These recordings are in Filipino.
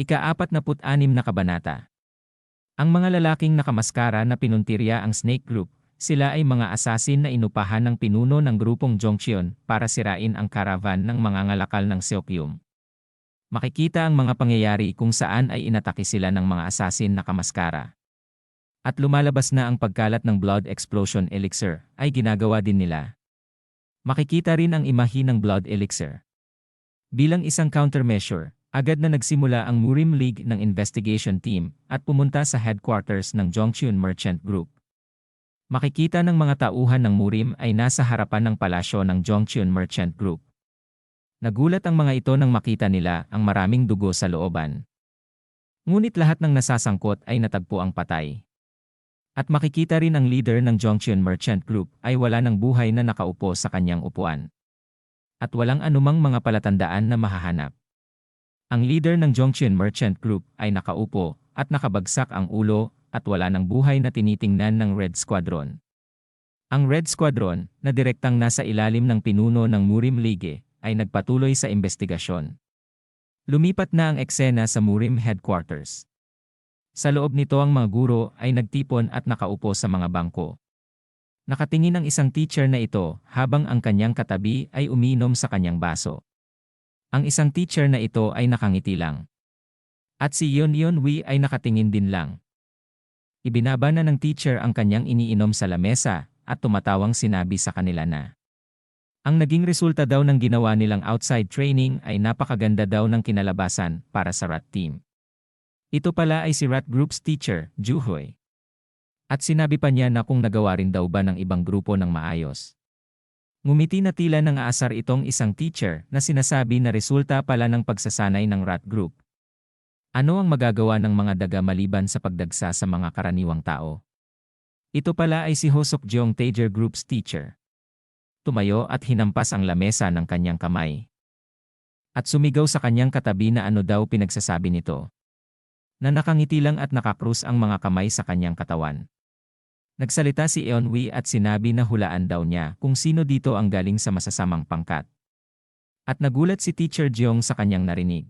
Ika-46 na kabanata. Ang mga lalaking nakamaskara na pinuntirya ang Snake Group, sila ay mga asasin na inupahan ng pinuno ng grupong Jongcheon para sirain ang karavan ng mga ngalakal ng Seokyum. Makikita ang mga pangyayari kung saan ay inatake sila ng mga asasin na kamaskara. At lumalabas na ang pagkalat ng Blood Explosion Elixir ay ginagawa din nila. Makikita rin ang imahe ng Blood Elixir. Bilang isang countermeasure, agad na nagsimula ang Murim League ng investigation team at pumunta sa headquarters ng Jongcheon Merchant Group. Makikita ng mga tauhan ng Murim ay nasa harapan ng palasyo ng Jongcheon Merchant Group. Nagulat ang mga ito nang makita nila ang maraming dugo sa looban. Ngunit lahat ng nasasangkot ay natagpo ang patay. At makikita rin ang leader ng Jongcheon Merchant Group ay wala ng buhay na nakaupo sa kanyang upuan. At walang anumang mga palatandaan na mahahanap. Ang leader ng Jongcheon Merchant Group ay nakaupo at nakabagsak ang ulo at wala ng buhay na tinitingnan ng Red Squadron. Ang Red Squadron, na direktang nasa ilalim ng pinuno ng Murim League, ay nagpatuloy sa investigasyon. Lumipat na ang eksena sa Murim Headquarters. Sa loob nito ang mga guro ay nagtipon at nakaupo sa mga bangko. Nakatingin ang isang teacher na ito habang ang kanyang katabi ay umiinom sa kanyang baso. Ang isang teacher na ito ay nakangiti lang. At si Yeon Wee ay nakatingin din lang. Ibinaba na ng teacher ang kanyang iniinom sa lamesa at tumatawang sinabi sa kanila na ang naging resulta daw ng ginawa nilang outside training ay napakaganda daw ng kinalabasan para sa RAT team. Ito pala ay si RAT Group's teacher, Juhoy. At sinabi pa niya na kung nagawa rin daw ba ng ibang grupo ng maayos. Ngumiti na tila ng aasar itong isang teacher na sinasabi na resulta pala ng pagsasanay ng RAT Group. Ano ang magagawa ng mga daga maliban sa pagdagsa sa mga karaniwang tao? Ito pala ay si Hosok Jeong Taeger Group's teacher. Tumayo at hinampas ang lamesa ng kanyang kamay. At sumigaw sa kanyang katabi na ano daw pinagsasabi nito. Na nakangiti lang at nakakrus ang mga kamay sa kanyang katawan. Nagsalita si Yeon Wee at sinabi na hulaan daw niya kung sino dito ang galing sa masasamang pangkat. At nagulat si Teacher Jeong sa kanyang narinig.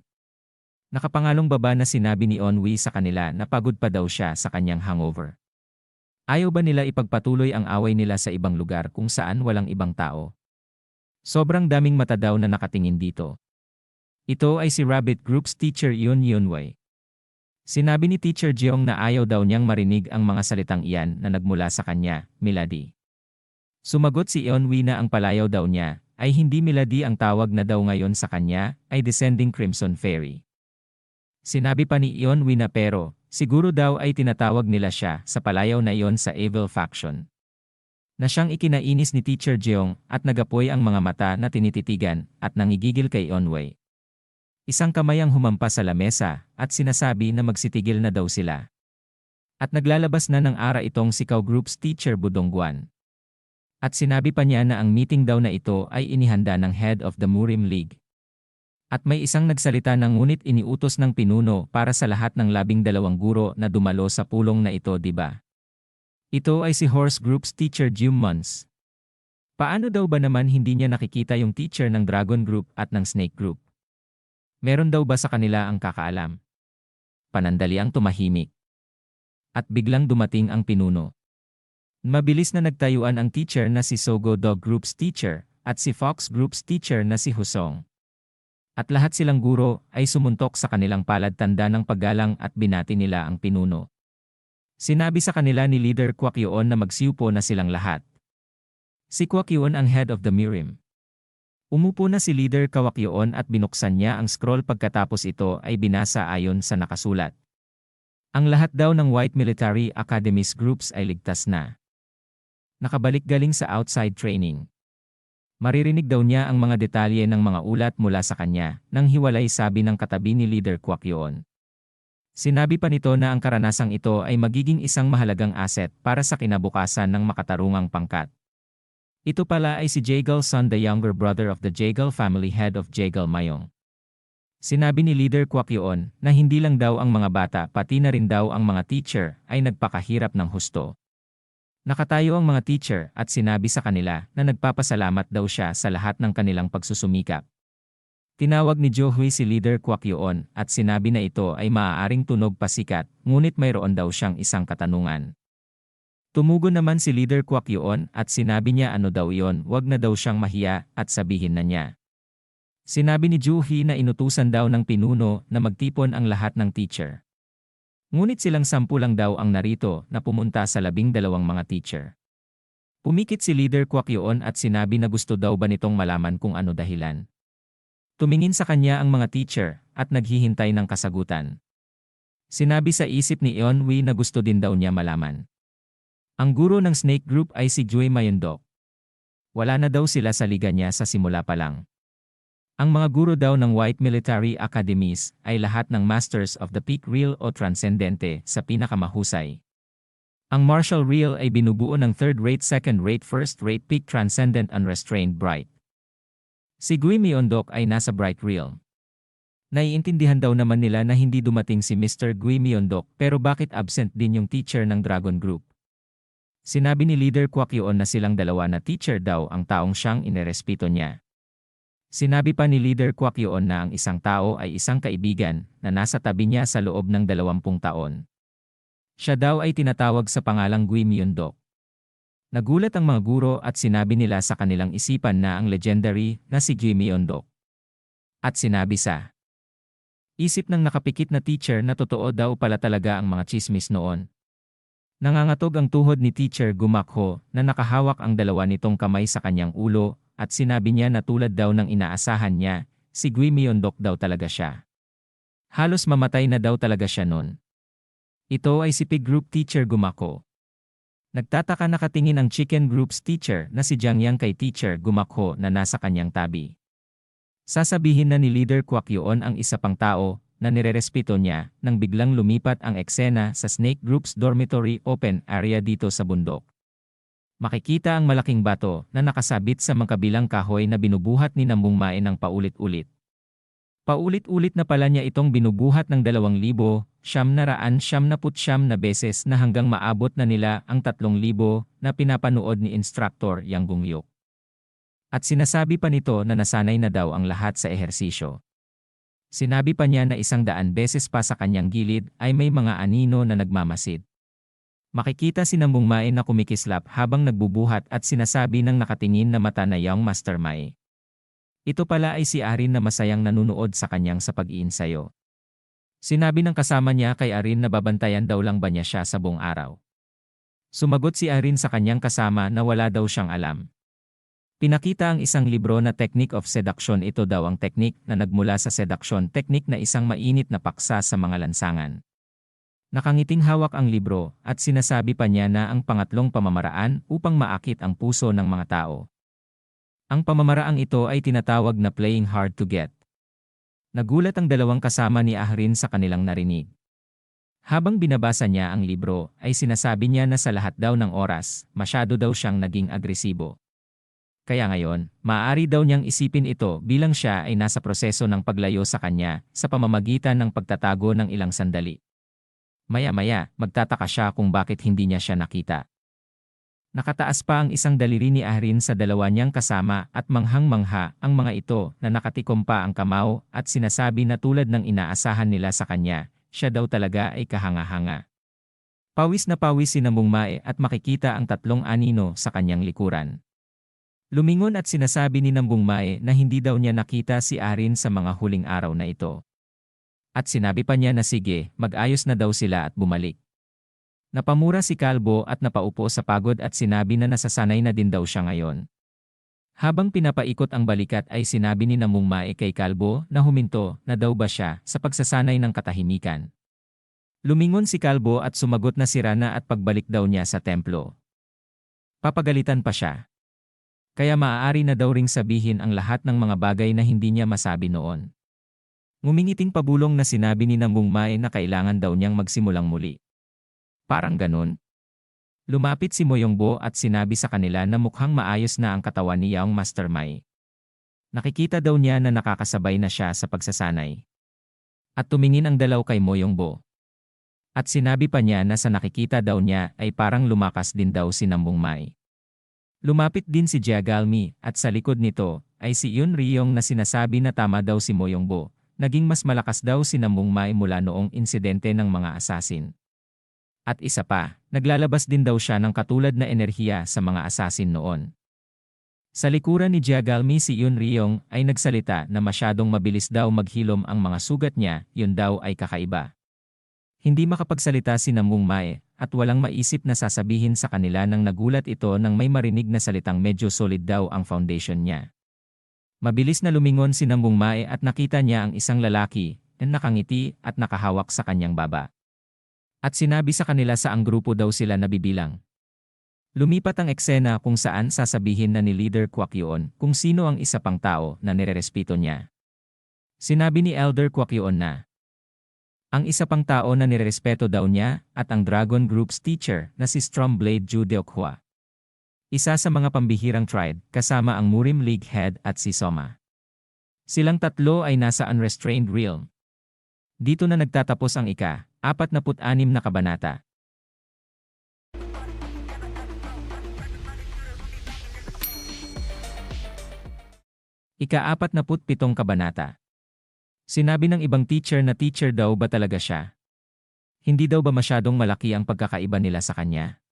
Nakapangalong baba na sinabi ni Yeon Wee sa kanila na pagod pa daw siya sa kanyang hangover. Ayaw ba nila ipagpatuloy ang away nila sa ibang lugar kung saan walang ibang tao? Sobrang daming mata daw na nakatingin dito. Ito ay si Rabbit Group's teacher Yoon Wei. Sinabi ni Teacher Jeong na ayaw daw niyang marinig ang mga salitang iyan na nagmula sa kanya, Milady. Sumagot si Yeon Wee na ang palayaw daw niya ay hindi Milady ang tawag na daw ngayon sa kanya ay Descending Crimson Fairy. Sinabi pa ni Yeon Wee na pero, siguro daw ay tinatawag nila siya sa palayaw na iyon sa Evil Faction. Na siyang ikinainis ni Teacher Jeong at nagapoy ang mga mata na tinititigan at nangigigil kay Yeon Wei. Isang kamay ang humampas sa lamesa at sinasabi na magsitigil na daw sila. At naglalabas na ng ara itong Sikaw Group's teacher Budongguan. At sinabi pa niya na ang meeting daw na ito ay inihanda ng head of the Murim League. At may isang nagsalita na ngunit iniutos ng pinuno para sa lahat ng 12 guro na dumalo sa pulong na ito, diba? Ito ay si Horse Group's teacher Jim Mons. Paano daw ba naman hindi niya nakikita yung teacher ng Dragon Group at ng Snake Group? Meron daw ba sa kanila ang kakaalam? Panandali ang tumahimik. At biglang dumating ang pinuno. Mabilis na nagtayuan ang teacher na si Sogo Dog Group's teacher at si Fox Group's teacher na si Husong. At lahat silang guro ay sumuntok sa kanilang palad tanda ng paggalang at binati nila ang pinuno. Sinabi sa kanila ni Leader Kwakyoon na magsiupo na silang lahat. Si Kwakyoon ang head of the Murim. Umupo na si Leader Kwakyoon at binuksan niya ang scroll pagkatapos ito ay binasa ayon sa nakasulat. Ang lahat daw ng White Military Academies groups ay ligtas na. Nakabalik galing sa outside training. Maririnig daw niya ang mga detalye ng mga ulat mula sa kanya, nang hiwalay sabi ng katabi ni Leader Kwakyoon. Sinabi pa nito na ang karanasang ito ay magiging isang mahalagang asset para sa kinabukasan ng makatarungang pangkat. Ito pala ay si Jaegal Son, the younger brother of the Jaegal family head of Jaegal Mayong. Sinabi ni Leader Kwakyoon na hindi lang daw ang mga bata pati na rin daw ang mga teacher ay nagpakahirap ng husto. Nakatayo ang mga teacher at sinabi sa kanila na nagpapasalamat daw siya sa lahat ng kanilang pagsusumikap. Tinawag ni Joey si Leader Kwak Yoon at sinabi na ito ay maaaring tunog pasikat, ngunit mayroon daw siyang isang katanungan. Tumugon naman si Leader Kwak Yoon at sinabi niya ano daw yon, wag na daw siyang mahiya at sabihin na niya. Sinabi ni Joey na inutusan daw ng pinuno na magtipon ang lahat ng teacher. Ngunit silang 10 lang daw ang narito na pumunta sa 12 mga teacher. Pumikit si Leader Kwak Yoon at sinabi na gusto daw ba nitong malaman kung ano dahilan. Tumingin sa kanya ang mga teacher at naghihintay ng kasagutan. Sinabi sa isip ni Eunwi na gusto din daw niya malaman. Ang guro ng snake group ay si Jue Mayondok. Wala na daw sila sa liga niya sa simula pa lang. Ang mga guro daw ng White Military Academies ay lahat ng Masters of the Peak Real o Transcendente sa pinakamahusay. Ang Martial Real ay binubuo ng Third-Rate, Second-Rate, First-Rate, Peak Transcendent, Unrestrained, Bright. Si Jue Mayondok ay nasa Bright Real. Naiintindihan daw naman nila na hindi dumating si Mr. Jue Mayondok pero bakit absent din yung teacher ng Dragon Group. Sinabi ni Leader Kwak Yoon na silang dalawa na teacher daw ang taong siyang inerespito niya. Sinabi pa ni Leader Kwak Yoon na ang isang tao ay isang kaibigan na nasa tabi niya sa loob ng 20 taon. Siya daw ay tinatawag sa pangalang Jue Mayondok. Nagulat ang mga guro at sinabi nila sa kanilang isipan na ang legendary na si Jue Mayondok. At sinabi sa isip ng nakapikit na teacher na totoo daw pala talaga ang mga chismis noon. Nangangatog ang tuhod ni Teacher Gumakho na nakahawak ang dalawa nitong kamay sa kanyang ulo at sinabi niya na tulad daw ng inaasahan niya, si Jue Mayondok daw talaga siya. Halos mamatay na daw talaga siya noon. Ito ay si Pig Group Teacher Gumakho. Nagtataka nakatingin ang Chicken Group's teacher na si Jiangyang kay Teacher Gumakho na nasa kanyang tabi. Sasabihin na ni Leader Kwak Yoon ang isa pang tao na nirerespeto niya nang biglang lumipat ang eksena sa Snake Group's dormitory open area dito sa bundok. Makikita ang malaking bato na nakasabit sa magkabilang kahoy na binubuhat ni Namungmae ng paulit-ulit. Paulit-ulit na pala niya itong binubuhat ng 2,999 na beses na hanggang maabot na nila ang 3,000 na pinapanood ni Instructor Yang Gungyok. At sinasabi pa nito na nasanay na daw ang lahat sa ehersisyo. Sinabi pa niya na 100 beses pa sa kanyang gilid ay may mga anino na nagmamasid. Makikita si Namungmae na kumikislap habang nagbubuhat at sinasabi ng nakatingin na mata na Young Master Mai. Ito pala ay si Arin na masayang nanunood sa kanyang sa pag-iinsayo. Sinabi ng kasama niya kay Arin na babantayan daw lang ba niya siya sa buong araw. Sumagot si Arin sa kanyang kasama na wala daw siyang alam. Pinakita ang isang libro na Technique of Seduction. Ito daw ang teknik na nagmula sa seduction technique na isang mainit na paksa sa mga lansangan. Nakangiting hawak ang libro at sinasabi pa niya na ang pangatlong pamamaraan upang maakit ang puso ng mga tao. Ang pamamaraang ito ay tinatawag na playing hard to get. Nagulat ang dalawang kasama ni Ahrin sa kanilang narinig. Habang binabasa niya ang libro, ay sinasabi niya na sa lahat daw ng oras, masyado daw siyang naging agresibo. Kaya ngayon, maaari daw niyang isipin ito bilang siya ay nasa proseso ng paglayo sa kanya sa pamamagitan ng pagtatago ng ilang sandali. Maya-maya, magtataka siya kung bakit hindi niya siya nakita. Nakataas pa ang isang daliri ni Ahrin sa dalawa niyang kasama at manghang-mangha ang mga ito na nakatikom pa ang kamao at sinasabi na tulad ng inaasahan nila sa kanya, siya daw talaga ay kahanga-hanga. Pawis na pawis si Namungmae at makikita ang 3 anino sa kanyang likuran. Lumingon at sinasabi ni Namungmae na hindi daw niya nakita si Ahrin sa mga huling araw na ito. At sinabi pa niya na sige, mag-ayos na daw sila at bumalik. Napamura si Kalbo at napaupo sa pagod at sinabi na nasasanay na din daw siya ngayon. Habang pinapaikot ang balikat ay sinabi ni Namungmae kay Kalbo na huminto na daw ba siya sa pagsasanay ng katahimikan. Lumingon si Kalbo at sumagot na sira na at pagbalik daw niya sa templo. Papagalitan pa siya. Kaya maaari na daw ring sabihin ang lahat ng mga bagay na hindi niya masabi noon. Ngumingiting pabulong na sinabi ni Namungmae na kailangan daw niyang magsimulang muli. Parang ganun. Lumapit si Moyongbo at sinabi sa kanila na mukhang maayos na ang katawan ni Young Master Mai. Nakikita daw niya na nakakasabay na siya sa pagsasanay. At tumingin ang dalaw kay Moyongbo. At sinabi pa niya na sa nakikita daw niya ay parang lumakas din daw si Namungmae. Lumapit din si Jiagalmi at sa likod nito ay si Yun Ryong na sinasabi na tama daw si Mo Yongbo. Naging mas malakas daw si Namung Mae mula noong insidente ng mga assassin. At isa pa, naglalabas din daw siya ng katulad na enerhiya sa mga assassin noon. Sa likuran ni Jiagalmi si Yun Ryong ay nagsalita na masyadong mabilis daw maghilom ang mga sugat niya, yun daw ay kakaiba. Hindi makapagsalita si Namung Mae at walang maisip na sasabihin sa kanila nang nagulat ito nang may marinig na salitang medyo solid daw ang foundation niya. Mabilis na lumingon si Namung Mae at nakita niya ang isang lalaki na nakangiti at nakahawak sa kanyang baba. At sinabi sa kanila sa ang grupo daw sila nabibilang. Lumipat ang eksena kung saan sasabihin na ni Leader Kwak Yuon kung sino ang isa pang tao na nirerespeto niya. Sinabi ni Elder Kwak Yuon na ang isa pang tao na nirerespeto daw niya at ang Dragon Group's teacher na si Stormblade Ju Deokhwa. Isa sa mga pambihirang tribe kasama ang Murim League Head at si Soma. Silang tatlo ay nasa Unrestrained Realm. Dito na nagtatapos ang ika-46 na kabanata. Ika-47 kabanata. Sinabi ng ibang teacher na teacher daw ba talaga siya? Hindi daw ba masyadong malaki ang pagkakaiba nila sa kanya?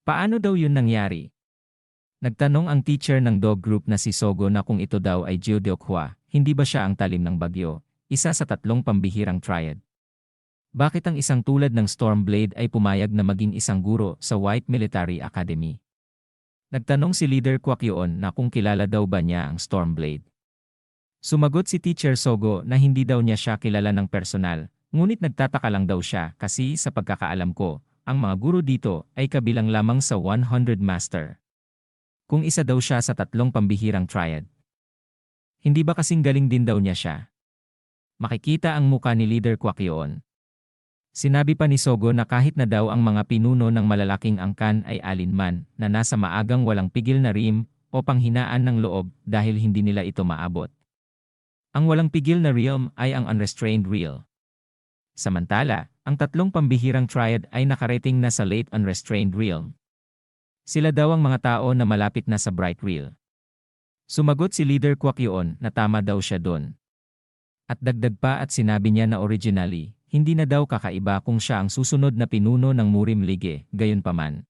Paano daw yun nangyari? Nagtanong ang teacher ng dog group na si Sogo na kung ito daw ay Ju Deokhwa, hindi ba siya ang talim ng bagyo, isa sa tatlong pambihirang triad? Bakit ang isang tulad ng Stormblade ay pumayag na maging isang guro sa White Military Academy? Nagtanong si Leader Kwak Yuon na kung kilala daw ba niya ang Stormblade. Sumagot si Teacher Sogo na hindi daw niya siya kilala ng personal, ngunit nagtataka lang daw siya kasi sa pagkakaalam ko, ang mga guro dito ay kabilang lamang sa 100 Master. Kung isa daw siya sa tatlong pambihirang triad. Hindi ba kasing galing din daw niya siya? Makikita ang muka ni Leader Kwak Yuon. Sinabi pa ni Sogo na kahit na daw ang mga pinuno ng malalaking angkan ay alinman na nasa maagang walang pigil na rim o panghinaan ng loob dahil hindi nila ito maabot. Ang walang pigil na realm ay ang Unrestrained Realm. Samantala, ang tatlong pambihirang triad ay nakarating na sa Late Unrestrained Realm. Sila daw ang mga tao na malapit na sa Bright Realm. Sumagot si Leader Kwak Yuon na tama daw siya doon. At dagdag pa at sinabi niya na originally, hindi na daw kakaiba kung siya ang susunod na pinuno ng Murim League, gayunpaman.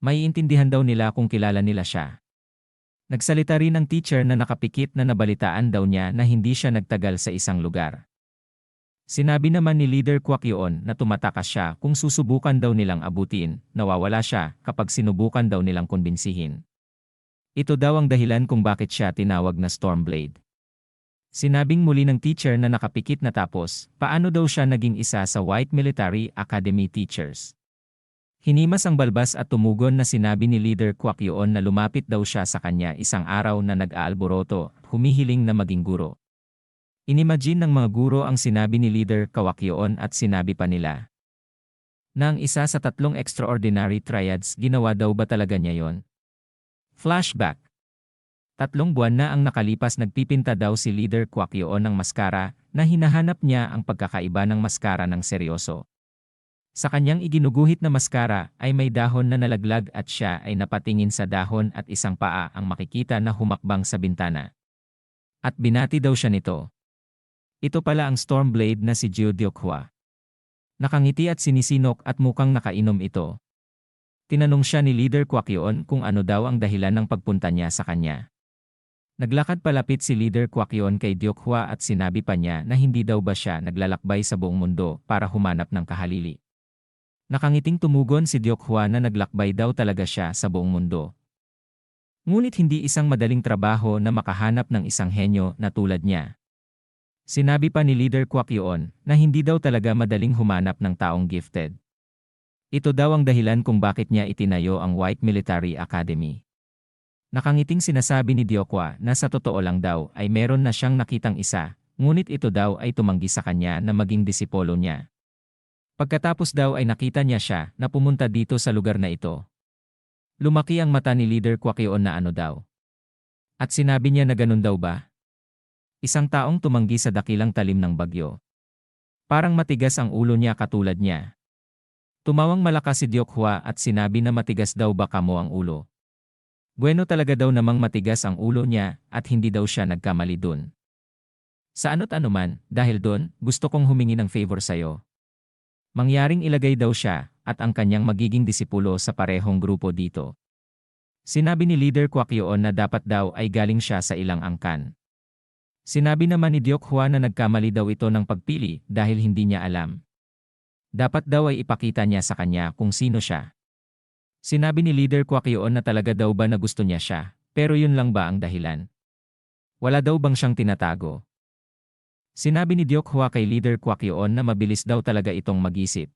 Maiintindihan daw nila kung kilala nila siya. Nagsalita rin ang teacher na nakapikit na nabalitaan daw niya na hindi siya nagtagal sa isang lugar. Sinabi naman ni Leader Kwak Yuon na tumatakas siya kung susubukan daw nilang abutin, nawawala siya kapag sinubukan daw nilang kumbinsihin. Ito daw ang dahilan kung bakit siya tinawag na Stormblade. Sinabing muli ng teacher na nakapikit na tapos, paano daw siya naging isa sa White Military Academy teachers. Hinimas ang balbas at tumugon na sinabi ni Leader Kwak Yuon na lumapit daw siya sa kanya isang araw na nag-aalboroto, humihiling na maging guro. Inimagine ng mga guro ang sinabi ni Leader Kwak Yuon at sinabi pa nila na ang isa sa tatlong extraordinary triads ginawa daw ba talaga niya yon? Flashback. 3 buwan na ang nakalipas nagpipinta daw si Leader Kwak Yuon ng maskara na hinahanap niya ang pagkakaiba ng maskara ng seryoso. Sa kanyang iginuguhit na maskara ay may dahon na nalaglag at siya ay napatingin sa dahon at isang paa ang makikita na humakbang sa bintana. At binati daw siya nito. Ito pala ang Stormblade na si Ju Deokhwa. Nakangiti at sinisinok at mukhang nakainom ito. Tinanong siya ni Leader Kwak Yuon kung ano daw ang dahilan ng pagpunta niya sa kanya. Naglakad palapit si Leader Kwak Yuon kay Deokhwa at sinabi pa niya na hindi daw ba siya naglalakbay sa buong mundo para humanap ng kahalili. Nakangiting tumugon si Deokhwa na naglakbay daw talaga siya sa buong mundo. Ngunit hindi isang madaling trabaho na makahanap ng isang henyo na tulad niya. Sinabi pa ni Leader Kwak Yuon na hindi daw talaga madaling humanap ng taong gifted. Ito daw ang dahilan kung bakit niya itinayo ang White Military Academy. Nakangiting sinasabi ni Deokhwa na sa totoo lang daw ay meron na siyang nakitang isa, ngunit ito daw ay tumanggi sa kanya na maging disipolo niya. Pagkatapos daw ay nakita niya siya na pumunta dito sa lugar na ito. Lumaki ang mata ni Leader Kwak Yuon na ano daw. At sinabi niya na ganun daw ba? Isang taong tumanggi sa dakilang talim ng bagyo. Parang matigas ang ulo niya katulad niya. Tumawang malakas si Deokhwa at sinabi na matigas daw ba kamo ang ulo. Bueno talaga daw namang matigas ang ulo niya at hindi daw siya nagkamali dun. Sa ano't anuman, dahil dun, gusto kong humingi ng favor sa'yo. Mangyaring ilagay daw siya at ang kanyang magiging disipulo sa parehong grupo dito. Sinabi ni Leader Kwakyoon na dapat daw ay galing siya sa ilang angkan. Sinabi naman ni Deokhwa na nagkamali daw ito ng pagpili dahil hindi niya alam. Dapat daw ay ipakita niya sa kanya kung sino siya. Sinabi ni Leader Kwakyoon na talaga daw ba na gusto niya siya, pero yun lang ba ang dahilan? Wala daw bang siyang tinatago? Sinabi ni Deokhwa kay Leader Kwakyoon na mabilis daw talaga itong mag-isip.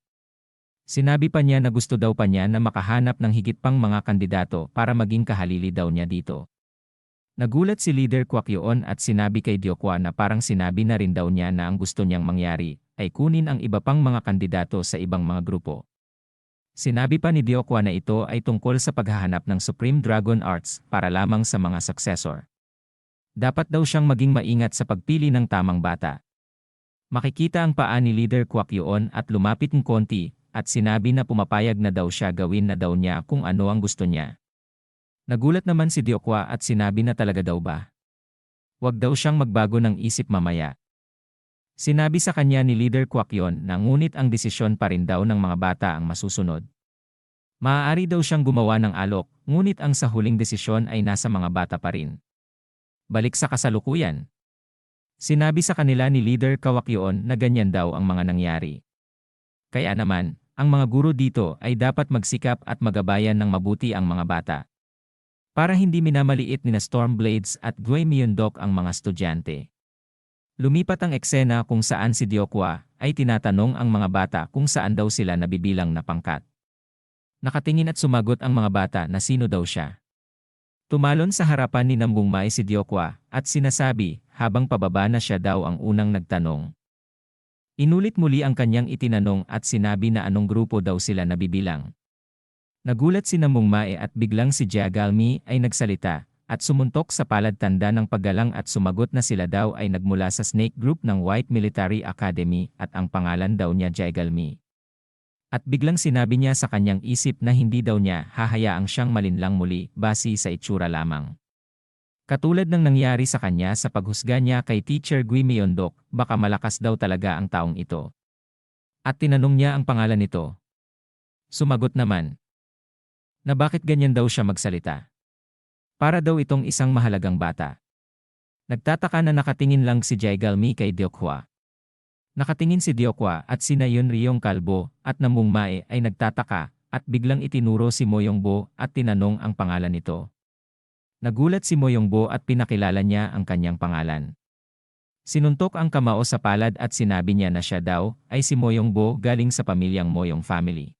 Sinabi pa niya na gusto daw pa niya na makahanap ng higit pang mga kandidato para maging kahalili daw niya dito. Nagulat si Leader Kwakyoon at sinabi kay Deokhwa na parang sinabi na rin daw niya na ang gusto niyang mangyari ay kunin ang iba pang mga kandidato sa ibang mga grupo. Sinabi pa ni Deokhwa na ito ay tungkol sa paghahanap ng Supreme Dragon Arts para lamang sa mga successor. Dapat daw siyang maging maingat sa pagpili ng tamang bata. Makikita ang paa ni Leader Kwakyoon at lumapit ng konti at sinabi na pumapayag na daw siya gawin na daw niya kung ano ang gusto niya. Nagulat naman si Deokhwa at sinabi na talaga daw ba? Huwag daw siyang magbago ng isip mamaya. Sinabi sa kanya ni Leader Kwakyoon na ngunit ang desisyon pa rin daw ng mga bata ang masusunod. Maaari daw siyang gumawa ng alok, ngunit ang sa huling desisyon ay nasa mga bata pa rin. Balik sa kasalukuyan. Sinabi sa kanila ni Leader Kwakyoon na ganyan daw ang mga nangyari. Kaya naman, ang mga guro dito ay dapat magsikap at magabayan ng mabuti ang mga bata. Para hindi minamaliit ni Stormblades at Gui Myeondok ang mga estudyante. Lumipat ang eksena kung saan si Deokhwa ay tinatanong ang mga bata kung saan daw sila nabibilang na pangkat. Nakatingin at sumagot ang mga bata na sino daw siya. Tumalon sa harapan ni Namungmai si Deokhwa at sinasabi habang pababa na siya daw ang unang nagtanong. Inulit muli ang kanyang itinanong at sinabi na anong grupo daw sila nabibilang. Nagulat si Namungmai at biglang si Jagalmi ay nagsalita at sumuntok sa palad tanda ng paggalang at sumagot na sila daw ay nagmula sa Snake Group ng White Military Academy at ang pangalan daw niya Jagalmi. At biglang sinabi niya sa kanyang isip na hindi daw niya hahayaang siyang malinlang muli base sa itsura lamang. Katulad ng nangyari sa kanya sa paghusga niya kay Teacher Gui Myeondok, baka malakas daw talaga ang taong ito. At tinanong niya ang pangalan nito. Sumagot naman na bakit ganyan daw siya magsalita. Para daw itong isang mahalagang bata. Nagtataka na nakatingin lang si Jagalmi kay Deokhwa. Nakatingin si Deokhwa at sina Yunryong Kalbo at Namungmai ay nagtataka at biglang itinuro si Moyongbo at tinanong ang pangalan nito. Nagulat si Moyongbo at pinakilala niya ang kanyang pangalan. Sinuntok ang kamao sa palad at sinabi niya na siya daw ay si Moyongbo galing sa pamilyang Moyong family.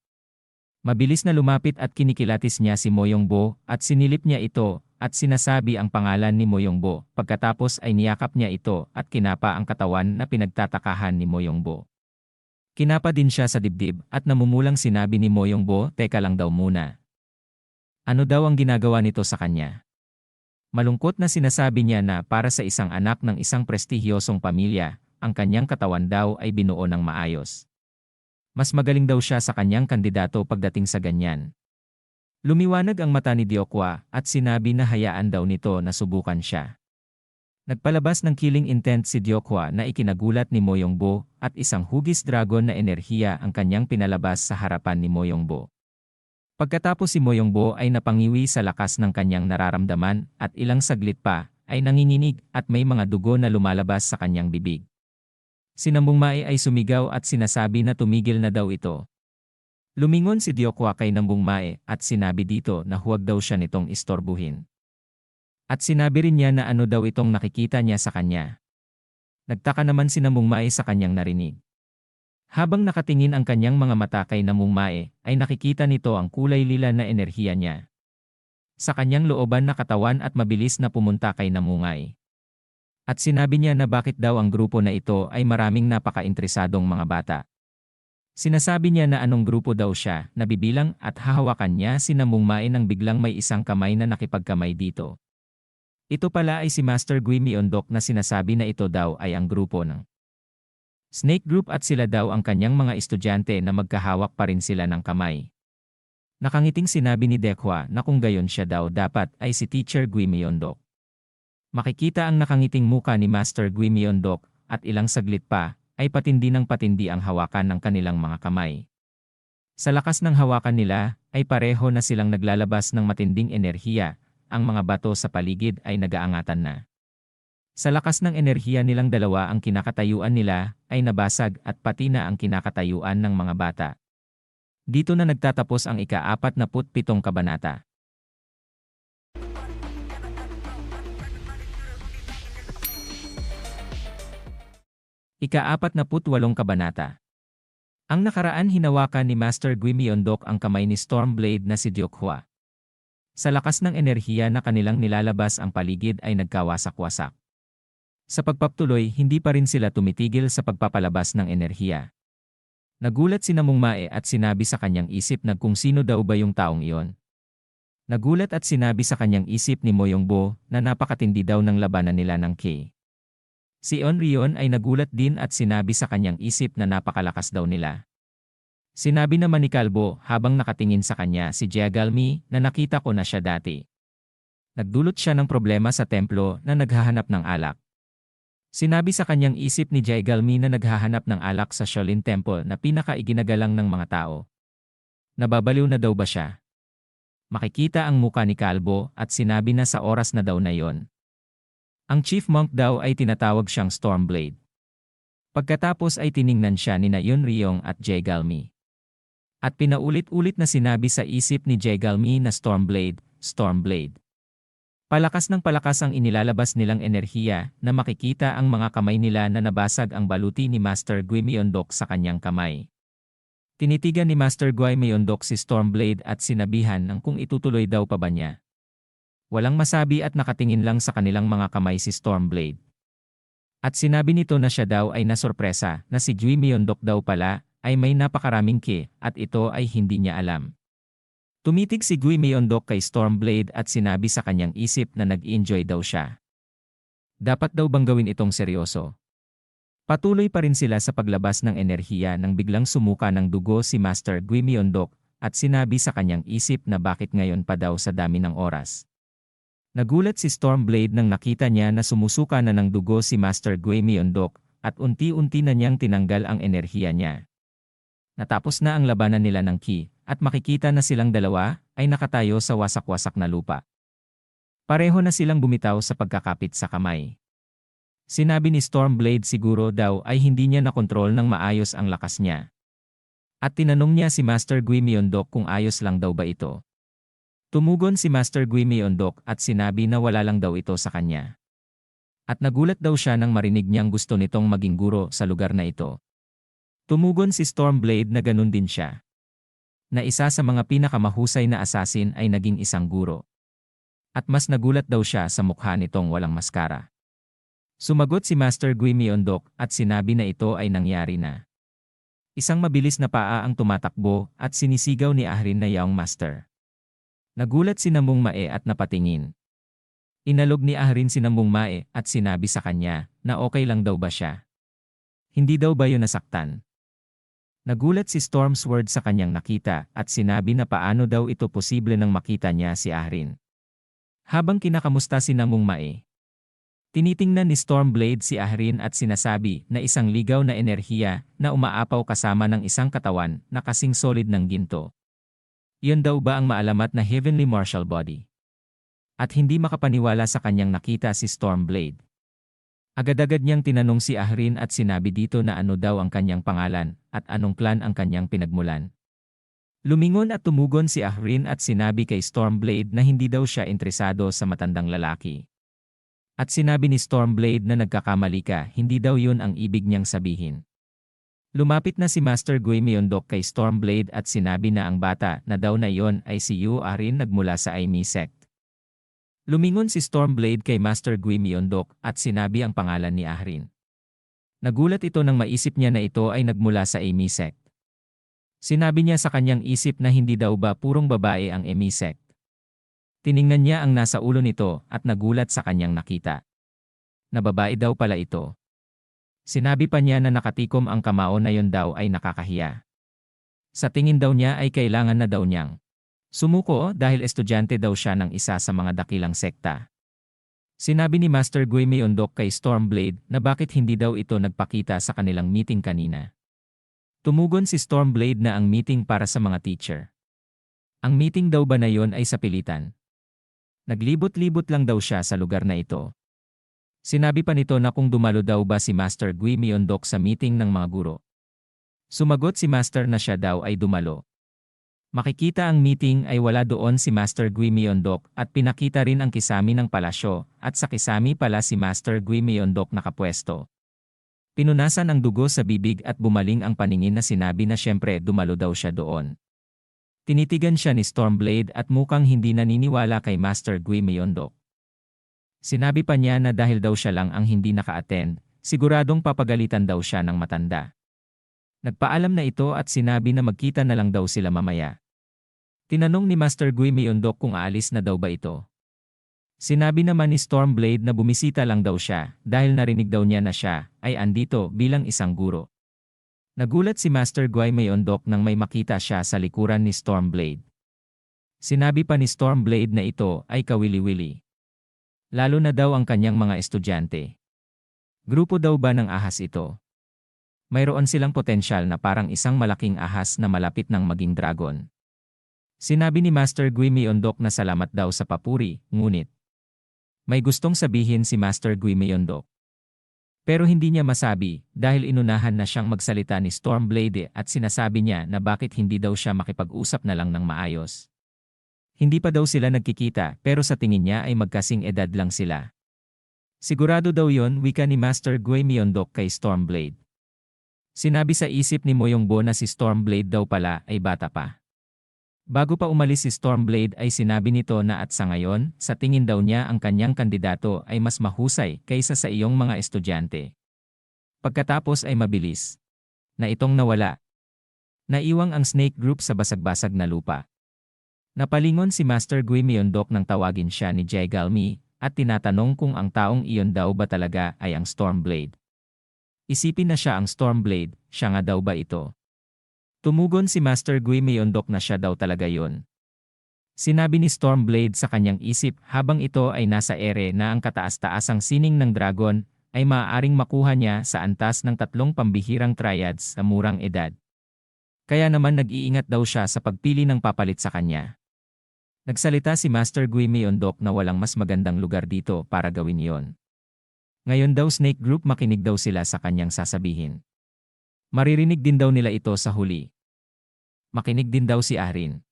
Mabilis na lumapit at kinikilatis niya si Moyongbo at sinilip niya ito at sinasabi ang pangalan ni Moyongbo. Pagkatapos ay niyakap niya ito at kinapa ang katawan na pinagtatakahan ni Moyongbo. Kinapa din siya sa dibdib at namumulang sinabi ni Moyongbo, teka lang daw muna. Ano daw ang ginagawa nito sa kanya? Malungkot na sinasabi niya na para sa isang anak ng isang prestigyosong pamilya, ang kanyang katawan daw ay binuo ng maayos. Mas magaling daw siya sa kanyang kandidato pagdating sa ganyan. Lumiwanag ang mata ni Deokhwa at sinabi na hayaan daw nito na subukan siya. Nagpalabas ng killing intent si Deokhwa na ikinagulat ni Moyongbo at isang hugis dragon na enerhiya ang kanyang pinalabas sa harapan ni Moyongbo. Pagkatapos si Moyongbo ay napangiwi sa lakas ng kanyang nararamdaman at ilang saglit pa ay nanginginig at may mga dugo na lumalabas sa kanyang bibig. Si Namungmai ay sumigaw at sinasabi na tumigil na daw ito. Lumingon si Deokhwa kay Namungmai at sinabi dito na huwag daw siya nitong istorbuhin. At sinabi rin niya na ano daw itong nakikita niya sa kanya. Nagtaka naman si Namungmai sa kanyang narinig. Habang nakatingin ang kanyang mga mata kay Namungmai, ay nakikita nito ang kulay lila na enerhiya niya sa kanyang looban na katawan at mabilis na pumunta kay Namungmai. At sinabi niya na bakit daw ang grupo na ito ay maraming napaka-interesadong mga bata. Sinasabi niya na anong grupo daw siya, nabibilang at hahawakan niya si Namungmai nang biglang may isang kamay na nakipagkamay dito. Ito pala ay si Master Gui Myeondok na sinasabi na ito daw ay ang grupo ng Snake Group at sila daw ang kanyang mga estudyante na magkahawak pa rin sila ng kamay. Nakangiting sinabi ni Dekhwa na kung gayon siya daw dapat ay si Teacher Gui Myeondok. Makikita ang nakangiting muka ni Master Gui Myeondok at ilang saglit pa ay patindi ng patindi ang hawakan ng kanilang mga kamay. Sa lakas ng hawakan nila ay pareho na silang naglalabas ng matinding enerhiya, ang mga bato sa paligid ay nagaangatan na. Sa lakas ng enerhiya nilang dalawa ang kinakatayuan nila ay nabasag at pati na ang kinakatayuan ng mga bata. Dito na nagtatapos ang ika-47 kabanata. Ika-48 kabanata. Ang nakaraan hinawakan ni Master Gui Myeondok ang kamay ni Stormblade na si Deokhwa. Sa lakas ng enerhiya na kanilang nilalabas ang paligid ay nagkawasak-wasak. Sa pagpaptuloy hindi pa rin sila tumitigil sa pagpapalabas ng enerhiya. Nagulat si Namong Mae at sinabi sa kanyang isip na kung sino daw ba yung taong iyon. Nagulat at sinabi sa kanyang isip ni Mo Yongbo na napakatindi daw ng labanan nila ng K. Si Onryon ay nagulat din at sinabi sa kanyang isip na napakalakas daw nila. Sinabi naman ni Kalbo habang nakatingin sa kanya si Jaegalmi na nakita ko na siya dati. Nagdulot siya ng problema sa templo na naghahanap ng alak. Sinabi sa kanyang isip ni Jaegalmi na naghahanap ng alak sa Shaolin Temple na pinakaiginagalang ng mga tao. Nababaliw na daw ba siya? Makikita ang muka ni Kalbo at sinabi na sa oras na daw na yon. Ang chief monk daw ay tinatawag siyang Stormblade. Pagkatapos ay tiningnan siya ni Yunryong at Jaegalmi. At pinaulit-ulit na sinabi sa isip ni Jaegalmi na Stormblade, Stormblade. Palakas ng palakas ang inilalabas nilang enerhiya na makikita ang mga kamay nila na nabasag ang baluti ni Master Gui Myeondok sa kanyang kamay. Tinitigan ni Master Gui Myeondok si Stormblade at sinabihan ng kung itutuloy daw pa ba niya. Walang masabi at nakatingin lang sa kanilang mga kamay si Stormblade. At sinabi nito na siya daw ay nasorpresa na si Gui Myeondok daw pala ay may napakaraming ki at ito ay hindi niya alam. Tumitig si Gui Myeondok kay Stormblade at sinabi sa kanyang isip na nag-enjoy daw siya. Dapat daw bang gawin itong seryoso? Patuloy pa rin sila sa paglabas ng enerhiya nang biglang sumuka ng dugo si Master Gui Myeondok at sinabi sa kanyang isip na bakit ngayon pa daw sa dami ng oras. Nagulat si Stormblade nang nakita niya na sumusuka na ng dugo si Master Gui Myeondok at unti-unti na niyang tinanggal ang enerhiya niya. Natapos na ang labanan nila ng Ki at makikita na silang dalawa ay nakatayo sa wasak-wasak na lupa. Pareho na silang bumitaw sa pagkakapit sa kamay. Sinabi ni Stormblade siguro daw ay hindi niya nakontrol ng maayos ang lakas niya. At tinanong niya si Master Gui Myeondok kung ayos lang daw ba ito. Tumugon si Master Gui Myeondok at sinabi na wala lang daw ito sa kanya. At nagulat daw siya nang marinig niyang gusto nitong maging guro sa lugar na ito. Tumugon si Stormblade na ganun din siya. Na isa sa mga pinakamahusay na assassin ay naging isang guro. At mas nagulat daw siya sa mukha nitong walang maskara. Sumagot si Master Gui Myeondok at sinabi na ito ay nangyari na. Isang mabilis na paa ang tumatakbo at sinisigaw ni Ahrin na Young Master. Nagulat si Namong Mae at napatingin. Inalog ni Ahrin si Namong Mae at sinabi sa kanya na okay lang daw ba siya. Hindi daw ba yun nasaktan? Nagulat si Stormsword sa kanyang nakita at sinabi na paano daw ito posible nang makita niya si Ahrin. Habang kinakamusta si Namong Mae, tinitingnan ni Stormblade si Ahrin at sinasabi na isang ligaw na enerhiya na umaapaw kasama ng isang katawan na kasing solid ng ginto. Yun daw ba ang maalamat na Heavenly Martial Body? At hindi makapaniwala sa kanyang nakita si Stormblade. Agad-agad niyang tinanong si Ahrin at sinabi dito na ano daw ang kanyang pangalan at anong clan ang kanyang pinagmulan. Lumingon at tumugon si Ahrin at sinabi kay Stormblade na hindi daw siya interesado sa matandang lalaki. At sinabi ni Stormblade na nagkakamali ka, hindi daw yun ang ibig niyang sabihin. Lumapit na si Master Gui Myeondok kay Stormblade at sinabi na ang bata na daw na iyon ay si Yu Ahrin nagmula sa Aimee Sect. Lumingon si Stormblade kay Master Gui Myeondok at sinabi ang pangalan ni Ahrin. Nagulat ito nang maisip niya na ito ay nagmula sa Aimee Sect. Sinabi niya sa kanyang isip na hindi daw ba purong babae ang Aimee Sect. Tiningnan niya ang nasa ulo nito at nagulat sa kanyang nakita. Na babae daw pala ito. Sinabi pa niya na nakatikom ang kamao na yon daw ay nakakahiya. Sa tingin daw niya ay kailangan na daw niyang Sumuko dahil estudyante daw siya ng isa sa mga dakilang sekta. Sinabi ni Master Gui Myeondok kay Stormblade na bakit hindi daw ito nagpakita sa kanilang meeting kanina. Tumugon si Stormblade na ang meeting para sa mga teacher. Ang meeting daw ba na yon ay sa pilitan? Naglibot-libot lang daw siya sa lugar na ito. Sinabi pa nito na kung dumalo daw ba si Master Gui Myeondok sa meeting ng mga guro. Sumagot si Master na siya daw ay dumalo. Makikita ang meeting ay wala doon si Master Gui Myeondok at pinakita rin ang kisami ng palasyo at sa kisami pala si Master Gui Myeondok nakapwesto. Pinunasan ang dugo sa bibig at bumaling ang paningin na sinabi na siyempre dumalo daw siya doon. Tinitigan siya ni Stormblade at mukhang hindi naniniwala kay Master Gui Myeondok. Sinabi pa niya na dahil daw siya lang ang hindi naka-attend, siguradong papagalitan daw siya ng matanda. Nagpaalam na ito at sinabi na magkita na lang daw sila mamaya. Tinanong ni Master Gui Myeondok kung aalis na daw ba ito. Sinabi naman ni Stormblade na bumisita lang daw siya dahil narinig daw niya na siya ay andito bilang isang guro. Nagulat si Master Gui Myeondok nang may makita siya sa likuran ni Stormblade. Sinabi pa ni Stormblade na ito ay kawili-wili. Lalo na daw ang kanyang mga estudyante. Grupo daw ba ng ahas ito? Mayroon silang potensyal na parang isang malaking ahas na malapit ng maging dragon. Sinabi ni Master Gui Myeondok na salamat daw sa papuri, ngunit may gustong sabihin si Master Gui Myeondok. Pero hindi niya masabi dahil inunahan na siyang magsalita ni Stormblade at sinasabi niya na bakit hindi daw siya makipag-usap na lang ng maayos. Hindi pa daw sila nagkikita pero sa tingin niya ay magkasing edad lang sila. Sigurado daw yon, wika ni Master Gui Myeondok kay Stormblade. Sinabi sa isip ni Moyongbo na si Stormblade daw pala ay bata pa. Bago pa umalis si Stormblade ay sinabi nito na at sa ngayon, sa tingin daw niya ang kanyang kandidato ay mas mahusay kaysa sa iyong mga estudyante. Pagkatapos ay mabilis na itong nawala. Naiwang ang snake group sa basag-basag na lupa. Napalingon si Master Gui Myeondok nang tawagin siya ni Jae Galmi at tinatanong kung ang taong iyon daw ba talaga ay ang Stormblade. Isipin na siya ang Stormblade, siya nga daw ba ito? Tumugon si Master Gui Myeondok na siya daw talaga yon. Sinabi ni Stormblade sa kanyang isip habang ito ay nasa ere na ang kataas-taasang sining ng dragon ay maaaring makuha niya sa antas ng 3 pambihirang triads sa murang edad. Kaya naman nag-iingat daw siya sa pagpili ng papalit sa kanya. Nagsalita si Master Gui Myeondok na walang mas magandang lugar dito para gawin yon. Ngayon daw Snake Group makinig daw sila sa kanyang sasabihin. Maririnig din daw nila ito sa huli. Makinig din daw si Arin.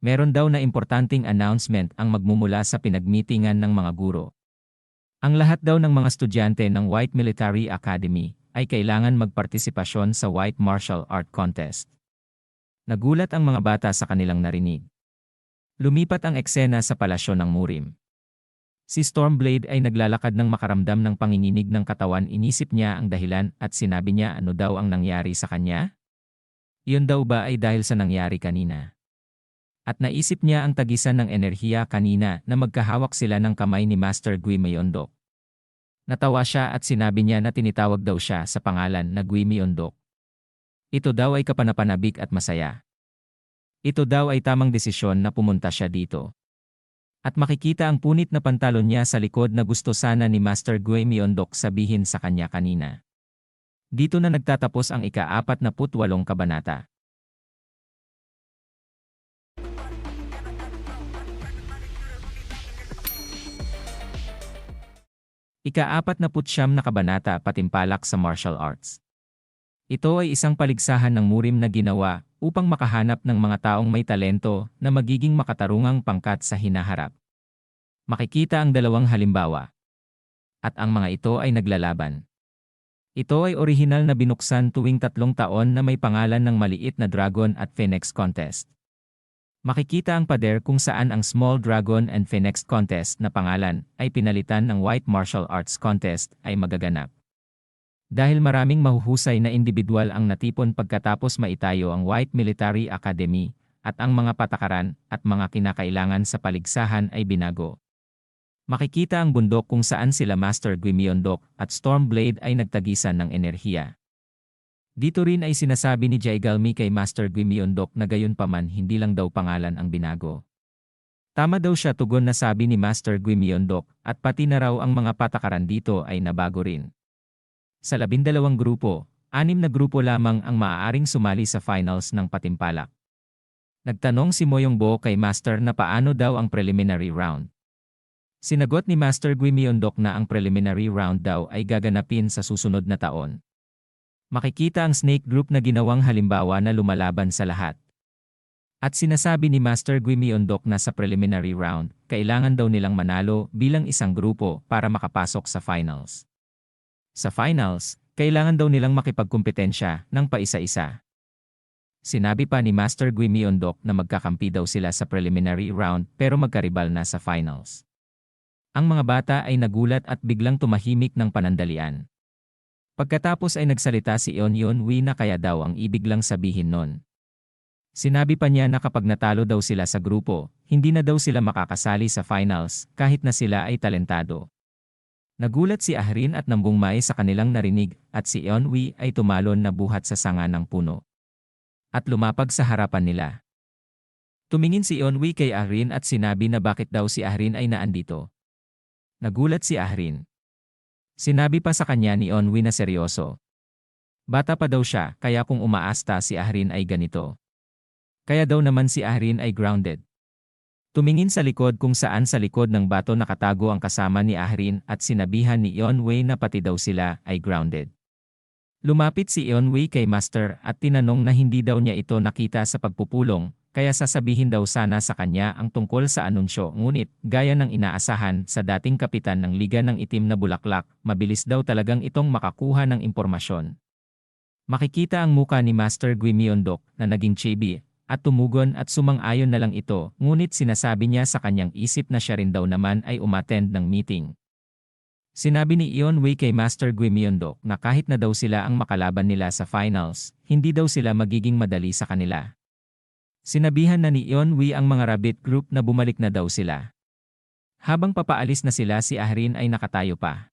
Meron daw na importanteng announcement ang magmumula sa pinagmitingan ng mga guro. Ang lahat daw ng mga estudyante ng White Military Academy ay kailangan magpartisipasyon sa White Martial Art Contest. Nagulat ang mga bata sa kanilang narinig. Lumipat ang eksena sa palasyo ng Murim. Si Stormblade ay naglalakad ng makaramdam ng panginginig ng katawan. Inisip niya ang dahilan at sinabi niya ano daw ang nangyari sa kanya? Iyon daw ba ay dahil sa nangyari kanina? At naisip niya ang tagisan ng enerhiya kanina na magkahawak sila ng kamay ni Master Gui Myeondok. Natawa siya at sinabi niya na tinitawag daw siya sa pangalan na Gui Myeondok. Ito daw ay kapanapanabik at masaya. Ito daw ay tamang desisyon na pumunta siya dito. At makikita ang punit na pantalon niya sa likod na gusto sana ni Master Gui Myeondok sabihin sa kanya kanina. Dito na nagtatapos ang ika-48 kabanata. Ika-49 na kabanata, patimpalak sa martial arts. Ito ay isang paligsahan ng Murim na ginawa upang makahanap ng mga taong may talento na magiging makatarungang pangkat sa hinaharap. Makikita ang 2 halimbawa. At ang mga ito ay naglalaban. Ito ay orihinal na binuksan tuwing 3 taon na may pangalan ng maliit na dragon at phoenix contest. Makikita ang pader kung saan ang Small Dragon and Phoenix Contest na pangalan ay pinalitan ng White Martial Arts Contest ay magaganap. Dahil maraming mahuhusay na individual ang natipon pagkatapos maitayo ang White Military Academy, at ang mga patakaran at mga kinakailangan sa paligsahan ay binago. Makikita ang bundok kung saan sila Master Gui Myeondok at Stormblade ay nagtagisan ng enerhiya. Dito rin ay sinasabi ni Jaigalmi kay Master Gui Myeondok na gayon paman hindi lang daw pangalan ang binago. Tama daw siya, tugon na sabi ni Master Gui Myeondok, at pati na raw ang mga patakaran dito ay nabago rin. Sa 12 grupo, 6 na grupo lamang ang maaaring sumali sa finals ng patimpalak. Nagtanong si Moyongbo kay Master na paano daw ang preliminary round. Sinagot ni Master Gui Myeondok na ang preliminary round daw ay gaganapin sa susunod na taon. Makikita ang snake group na ginawang halimbawa na lumalaban sa lahat. At sinasabi ni Master Gui Myeondok na sa preliminary round, kailangan daw nilang manalo bilang isang grupo para makapasok sa finals. Sa finals, kailangan daw nilang makipagkumpetensya ng paisa-isa. Sinabi pa ni Master Gui Myeondok na magkakampi daw sila sa preliminary round pero magkaribal na sa finals. Ang mga bata ay nagulat at biglang tumahimik ng panandalian. Pagkatapos ay nagsalita si Yeon-Wi na kaya daw ang ibig lang sabihin nun. Sinabi pa niya na kapag natalo daw sila sa grupo, hindi na daw sila makakasali sa finals kahit na sila ay talentado. Nagulat si Ahrin at Nambungmay sa kanilang narinig at si Yeon-Wi ay tumalon na buhat sa sanga ng puno. At lumapag sa harapan nila. Tumingin si Yeon-Wi kay Ahrin at sinabi na bakit daw si Ahrin ay naandito. Nagulat si Ahrin. Sinabi pa sa kanya ni Yeon-Wi na seryoso. Bata pa daw siya kaya kung umaasta si Ahrin ay ganito. Kaya daw naman si Ahrin ay grounded. Tumingin sa likod kung saan sa likod ng bato nakatago ang kasama ni Ahrin at sinabihan ni Yeon-Wi na pati daw sila ay grounded. Lumapit si Yeon-Wi kay Master at tinanong na hindi daw niya ito nakita sa pagpupulong, kaya sasabihin daw sana sa kanya ang tungkol sa anunsyo, ngunit gaya ng inaasahan sa dating kapitan ng Liga ng Itim na Bulaklak, mabilis daw talagang itong makakuha ng impormasyon. Makikita ang muka ni Master Gui Myeondok na naging chibi at tumugon at sumang-ayon na lang ito, ngunit sinasabi niya sa kanyang isip na siya rin daw naman ay umattend ng meeting. Sinabi ni Yeon-Wi kay Master Gui Myeondok na kahit na daw sila ang makalaban nila sa finals, hindi daw sila magiging madali sa kanila. Sinabihan na ni Yeon-Wi ang mga rabbit group na bumalik na daw sila. Habang papaalis na sila, si Ahrin ay nakatayo pa.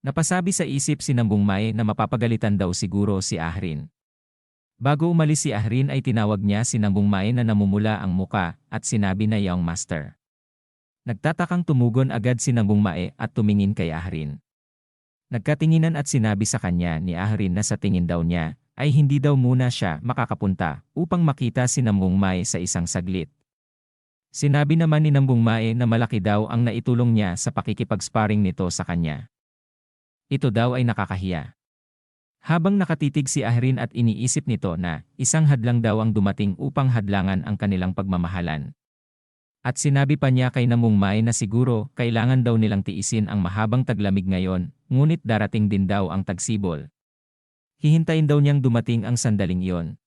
Napasabi sa isip si Nambungmay na mapapagalitan daw siguro si Ahrin. Bago umalis si Ahrin ay tinawag niya si Nambungmay na namumula ang muka at sinabi na Young Master. Nagtatakang tumugon agad si Nambungmay at tumingin kay Ahrin. Nagkatinginan at sinabi sa kanya ni Ahrin na sa tingin daw niya ay hindi daw muna siya makakapunta upang makita si Nambungmay sa isang saglit. Sinabi naman ni Nambungmay na malaki daw ang naitulong niya sa pakikipag-sparring nito sa kanya. Ito daw ay nakakahiya. Habang nakatitig si Ahrin at iniisip nito na isang hadlang daw ang dumating upang hadlangan ang kanilang pagmamahalan. At sinabi pa niya kay Nambungmay na siguro kailangan daw nilang tiisin ang mahabang taglamig ngayon, ngunit darating din daw ang tagsibol. Hihintayin daw niyang dumating ang sandaling iyon.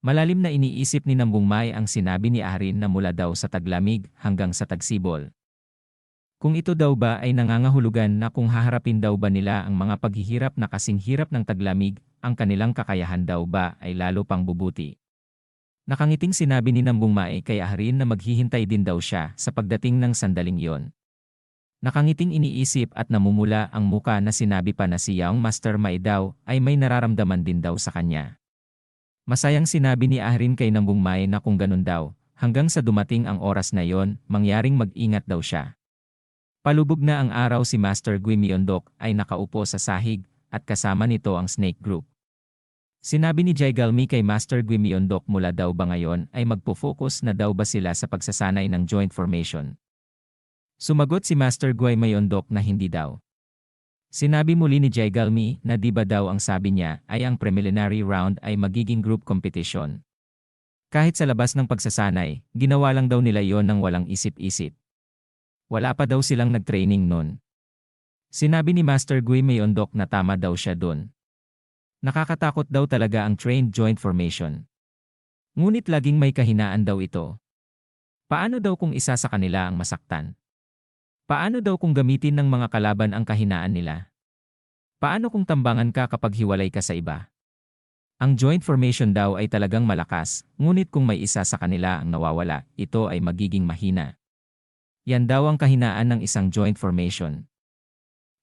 Malalim na iniisip ni Nambungmay ang sinabi ni Ahrin na mula daw sa taglamig hanggang sa tagsibol. Kung ito daw ba ay nangangahulugan na kung haharapin daw ba nila ang mga paghihirap na kasing hirap ng taglamig, ang kanilang kakayahan daw ba ay lalo pang bubuti. Nakangiting sinabi ni Nambungmay kay Ahrin na maghihintay din daw siya sa pagdating ng sandaling iyon. Nakangiting iniisip at namumula ang muka na sinabi pa na si Young Master Mai daw ay may nararamdaman din daw sa kanya. Masayang sinabi ni Ahrin kay Nambungmay na kung ganun daw, hanggang sa dumating ang oras na yon, mangyaring mag-ingat daw siya. Palubog na ang araw, si Master Gui Myeondok ay nakaupo sa sahig at kasama nito ang Snake Group. Sinabi ni Jaigalmi kay Master Gui Myeondok mula daw ba ngayon ay magpo-focus na daw ba sila sa pagsasanay ng joint formation. Sumagot si Master Gui Myeondok na hindi daw. Sinabi muli ni Jaigalmi na di ba daw ang sabi niya ay ang preliminary round ay magiging group competition. Kahit sa labas ng pagsasanay, ginawa lang daw nila yon ng walang isip-isip. Wala pa daw silang nag-training nun. Sinabi ni Master Gui Myeondok na tama daw siya dun. Nakakatakot daw talaga ang trained joint formation. Ngunit laging may kahinaan daw ito. Paano daw kung isa sa kanila ang masaktan? Paano daw kung gamitin ng mga kalaban ang kahinaan nila? Paano kung tambangan ka kapag hiwalay ka sa iba? Ang joint formation daw ay talagang malakas, ngunit kung may isa sa kanila ang nawawala, ito ay magiging mahina. Yan daw ang kahinaan ng isang joint formation.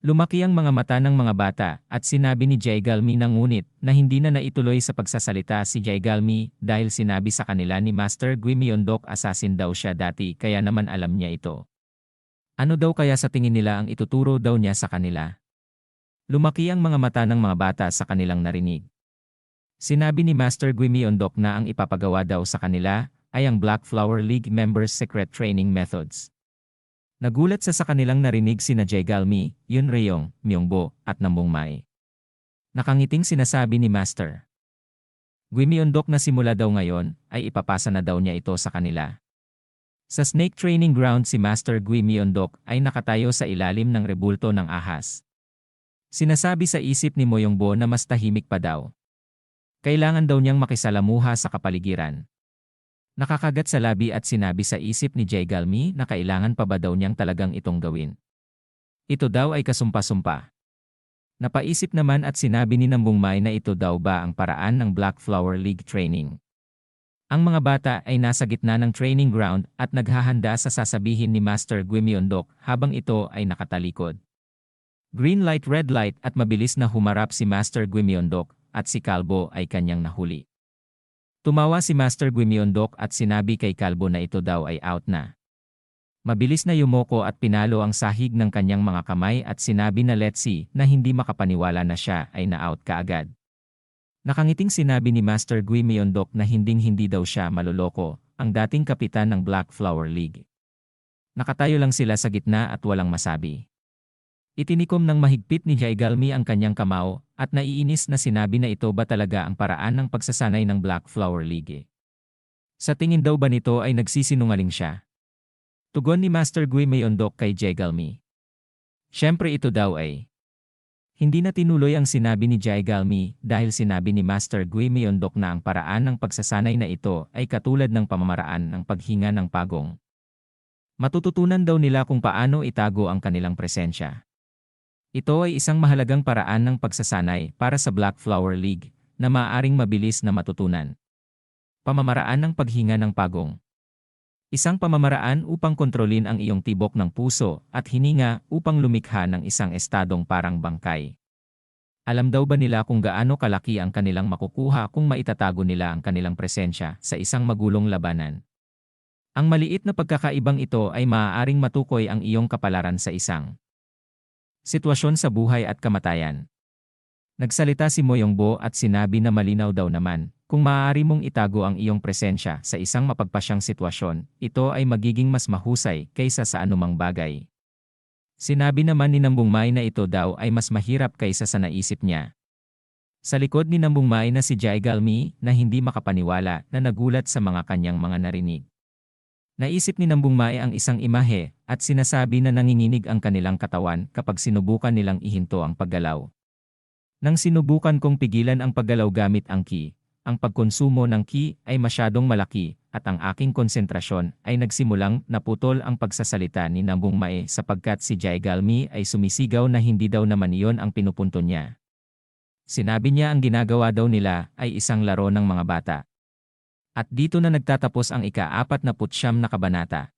Lumaki ang mga mata ng mga bata at sinabi ni Jaigalmi na ngunit na hindi na naituloy sa pagsasalita si Jaigalmi dahil sinabi sa kanila ni Master Guimyondok assassin daw siya dati kaya naman alam niya ito. Ano daw kaya sa tingin nila ang ituturo daw niya sa kanila? Lumaki ang mga mata ng mga bata sa kanilang narinig. Sinabi ni Master Guimyondok na ang ipapagawa daw sa kanila ay ang Black Flower League members' secret training methods. Nagulat sa kanilang narinig sina Jaigalmi, Yunreyong, Myongbo, at Nambungmai. Nakangiting sinasabi ni Master Guimyondok na simula daw ngayon ay ipapasa na daw niya ito sa kanila. Sa snake training ground si Master Guimyondok ay nakatayo sa ilalim ng rebulto ng ahas. Sinasabi sa isip ni Moyongbo na mas tahimik pa daw. Kailangan daw niyang makisalamuha sa kapaligiran. Nakakagat sa labi at sinabi sa isip ni Jaigalmi na kailangan pa ba daw niyang talagang itong gawin. Ito daw ay kasumpa-sumpa. Napaisip naman at sinabi ni Nambungmai na ito daw ba ang paraan ng Black Flower League training. Ang mga bata ay nasa gitna ng training ground at naghahanda sa sasabihin ni Master Guimyondok habang ito ay nakatalikod. Green light, red light at mabilis na humarap si Master Guimyondok at si Kalbo ay kanyang nahuli. Tumawa si Master Guimyondok at sinabi kay Kalbo na ito daw ay out na. Mabilis na yumoko at pinalo ang sahig ng kanyang mga kamay at sinabi na let's see na hindi makapaniwala na siya ay na-out kaagad. Nakangiting sinabi ni Master Guimyondok na hinding-hindi daw siya maluloko, ang dating kapitan ng Black Flower League. Nakatayo lang sila sa gitna at walang masabi. Itinikom ng mahigpit ni Jaigalmi ang kanyang kamao at naiinis na sinabi na ito ba talaga ang paraan ng pagsasanay ng Black Flower League. Sa tingin daw ba nito ay nagsisinungaling siya? Tugon ni Master Guimyondok kay Jaigalmi. Siyempre ito daw ay. Hindi na tinuloy ang sinabi ni Jaigalmi dahil sinabi ni Master Guimyondok na ang paraan ng pagsasanay na ito ay katulad ng pamamaraan ng paghinga ng pagong. Matututunan daw nila kung paano itago ang kanilang presensya. Ito ay isang mahalagang paraan ng pagsasanay para sa Black Flower League na maaaring mabilis na matutunan. Pamamaraan ng paghinga ng pagong. Isang pamamaraan upang kontrolin ang iyong tibok ng puso at hininga upang lumikha ng isang estadong parang bangkay. Alam daw ba nila kung gaano kalaki ang kanilang makukuha kung maitatago nila ang kanilang presensya sa isang magulong labanan? Ang maliit na pagkakaibang ito ay maaaring matukoy ang iyong kapalaran sa isang sitwasyon sa buhay at kamatayan. Nagsalita si Moyongbo at sinabi na malinaw daw naman, kung maaari mong itago ang iyong presensya sa isang mapagpasyang sitwasyon, ito ay magiging mas mahusay kaysa sa anumang bagay. Sinabi naman ni Nambungmai na ito daw ay mas mahirap kaysa sa naisip niya. Sa likod ni Nambungmai na si Jaigalmi na hindi makapaniwala na nagulat sa mga kanyang mga narinig. Naisip ni Nambungmai ang isang imahe at sinasabi na nanginginig ang kanilang katawan kapag sinubukan nilang ihinto ang paggalaw. Nang sinubukan kong pigilan ang paggalaw gamit ang ki, ang pagkonsumo ng ki ay masyadong malaki at ang aking konsentrasyon ay nagsimulang naputol ang pagsasalita ni Nambungmai sapagkat si Jaigalmi ay sumisigaw na hindi daw naman iyon ang pinupunto niya. Sinabi niya ang ginagawa daw nila ay isang laro ng mga bata. At dito na nagtatapos ang ika-49 na kabanata.